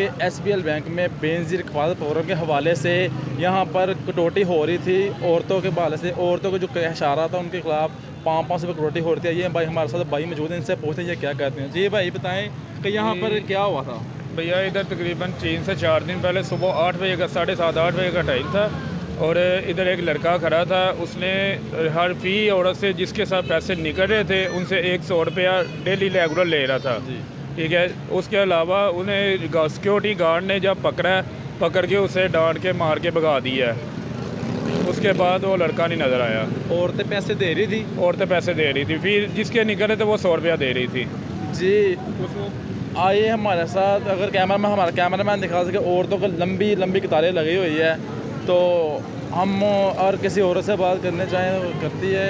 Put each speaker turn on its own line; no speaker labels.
के SBL bank में बेनज़ीर हिफाजत प्रोग्राम के हवाले से यहाँ पर कटौती हो रही थी औरतों के हवाले से। औरतों को जो इशारा था उनके खिलाफ 500 रुपये कटौती हो रही थी। ये भाई हमारे साथ भाई मौजूद हैं, इनसे पूछते हैं ये क्या कहते हैं। जी भाई बताएं कि यहाँ पर क्या हुआ था।
भैया इधर तकरीबन 3 से 4 दिन पहले सुबह 8 बजे का 7:30-8 बजे का टाइम था और इधर एक लड़का खड़ा था। उसने हर फी औरत से जिसके साथ पैसे निकल रहे थे उनसे 100 रुपया डेली रेगुलर ले रहा था। ठीक है, उसके अलावा उन्हें सिक्योरिटी गार्ड ने जब पकड़ के उसे डांट के मार के भगा दिया। उसके बाद वो लड़का नहीं नज़र आया।
औरतें पैसे दे रही थी।
औरतें पैसे दे रही थी, फिर जिसके निकले थे वो 100 रुपया दे रही थी।
जी आइए हमारे साथ, अगर हमारा कैमरामैन दिखा सके। औरतों को लंबी लंबी कतारें लगी हुई है, तो हम और किसी औरत से बात करने चाहें करती है।